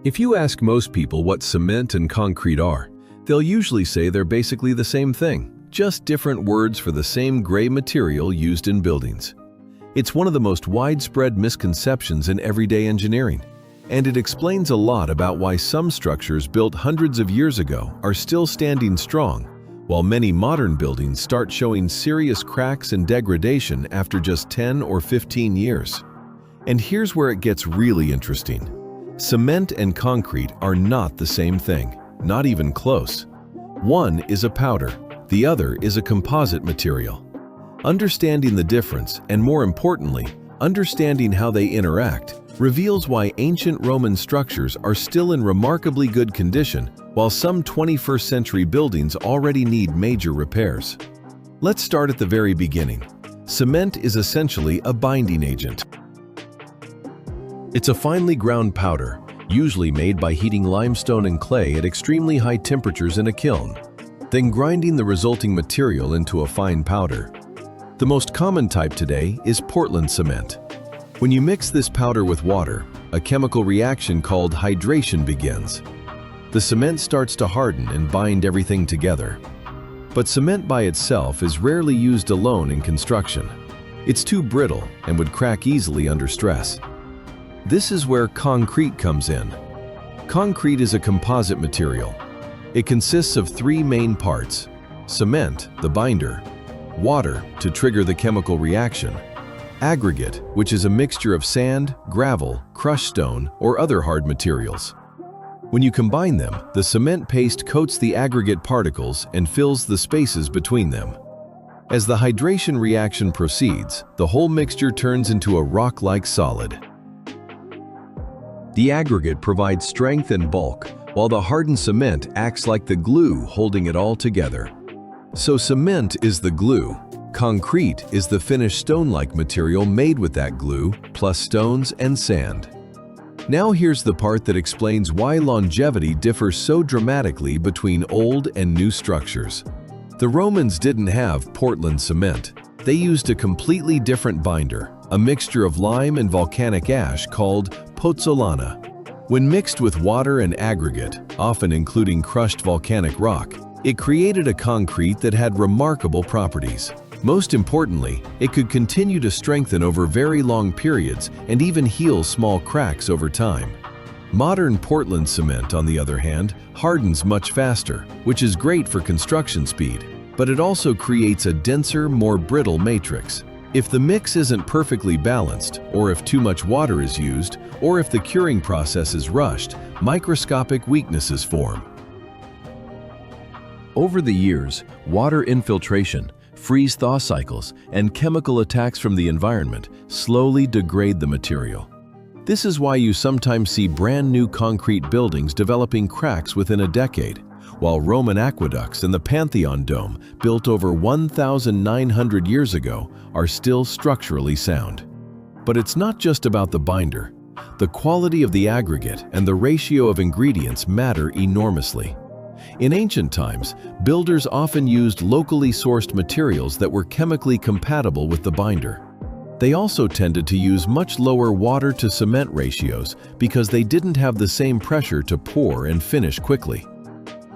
If you ask most people what cement and concrete are, they'll usually say they're basically the same thing, just different words for the same gray material used in buildings. It's one of the most widespread misconceptions in everyday engineering, and it explains a lot about why some structures built hundreds of years ago are still standing strong, while many modern buildings start showing serious cracks and degradation after just 10 or 15 years. And here's where it gets really interesting. Cement and concrete are not the same thing, not even close. One is a powder, the other is a composite material. Understanding the difference, and more importantly, understanding how they interact, reveals why ancient Roman structures are still in remarkably good condition, while some 21st century buildings already need major repairs. Let's start at the very beginning. Cement is essentially a binding agent. It's a finely ground powder, usually made by heating limestone and clay at extremely high temperatures in a kiln, then grinding the resulting material into a fine powder. The most common type today is Portland cement. When you mix this powder with water, a chemical reaction called hydration begins. The cement starts to harden and bind everything together. But cement by itself is rarely used alone in construction. It's too brittle and would crack easily under stress. This is where concrete comes in. Concrete is a composite material. It consists of three main parts: cement, the binder; water, to trigger the chemical reaction; aggregate, which is a mixture of sand, gravel, crushed stone, or other hard materials. When you combine them, the cement paste coats the aggregate particles and fills the spaces between them. As the hydration reaction proceeds, the whole mixture turns into a rock-like solid. The aggregate provides strength and bulk, while the hardened cement acts like the glue holding it all together. So cement is the glue. Concrete is the finished stone-like material made with that glue, plus stones and sand. Now here's the part that explains why longevity differs so dramatically between old and new structures. The Romans didn't have Portland cement. They used a completely different binder, a mixture of lime and volcanic ash called pozzolana. When mixed with water and aggregate, often including crushed volcanic rock, it created a concrete that had remarkable properties. Most importantly, it could continue to strengthen over very long periods and even heal small cracks over time. Modern Portland cement, on the other hand, hardens much faster, which is great for construction speed, but it also creates a denser, more brittle matrix. If the mix isn't perfectly balanced, or if too much water is used, or if the curing process is rushed, microscopic weaknesses form. Over the years, water infiltration, freeze-thaw cycles, and chemical attacks from the environment slowly degrade the material. This is why you sometimes see brand new concrete buildings developing cracks within a decade, while Roman aqueducts and the Pantheon Dome, built over 1,900 years ago, are still structurally sound. But it's not just about the binder. The quality of the aggregate and the ratio of ingredients matter enormously. In ancient times, builders often used locally sourced materials that were chemically compatible with the binder. They also tended to use much lower water-to-cement ratios because they didn't have the same pressure to pour and finish quickly.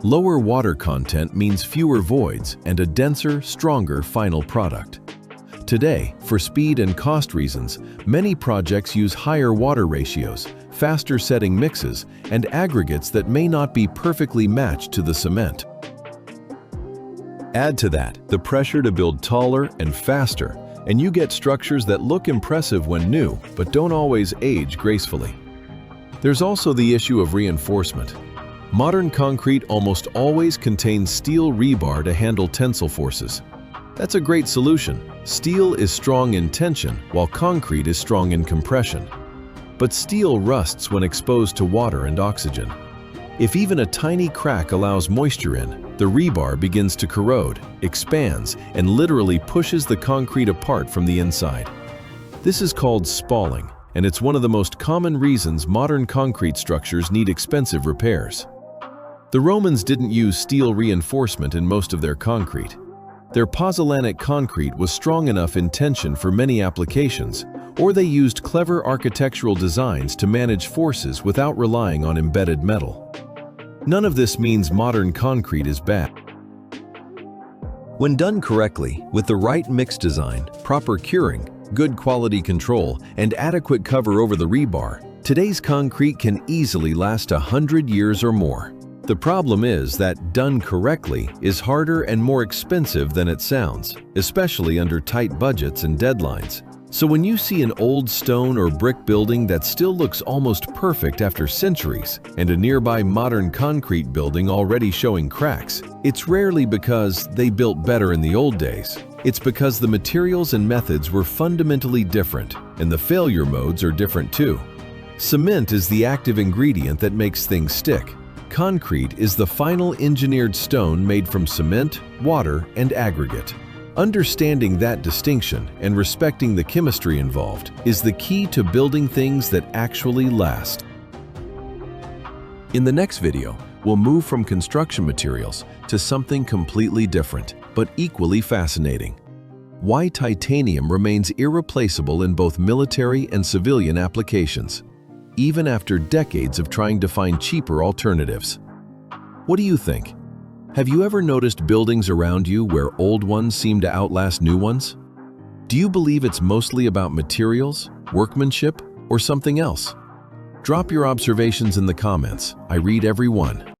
Lower water content means fewer voids and a denser, stronger final product. Today, for speed and cost reasons, many projects use higher water ratios, faster setting mixes, and aggregates that may not be perfectly matched to the cement. Add to that the pressure to build taller and faster, and you get structures that look impressive when new, but don't always age gracefully. There's also the issue of reinforcement. Modern concrete almost always contains steel rebar to handle tensile forces. That's a great solution. Steel is strong in tension, while concrete is strong in compression. But steel rusts when exposed to water and oxygen. If even a tiny crack allows moisture in, the rebar begins to corrode, expands, and literally pushes the concrete apart from the inside. This is called spalling, and it's one of the most common reasons modern concrete structures need expensive repairs. The Romans didn't use steel reinforcement in most of their concrete. Their pozzolanic concrete was strong enough in tension for many applications, or they used clever architectural designs to manage forces without relying on embedded metal. None of this means modern concrete is bad. When done correctly, with the right mix design, proper curing, good quality control, and adequate cover over the rebar, today's concrete can easily last 100 years or more. The problem is that, done correctly, is harder and more expensive than it sounds, especially under tight budgets and deadlines. So when you see an old stone or brick building that still looks almost perfect after centuries, and a nearby modern concrete building already showing cracks, it's rarely because they built better in the old days. It's because the materials and methods were fundamentally different, and the failure modes are different too. Cement is the active ingredient that makes things stick. Concrete is the final engineered stone made from cement, water, and aggregate. Understanding that distinction and respecting the chemistry involved is the key to building things that actually last. In the next video, we'll move from construction materials to something completely different, but equally fascinating. Why titanium remains irreplaceable in both military and civilian applications, even after decades of trying to find cheaper alternatives. What do you think? Have you ever noticed buildings around you where old ones seem to outlast new ones? Do you believe it's mostly about materials, workmanship, or something else? Drop your observations in the comments. I read every one.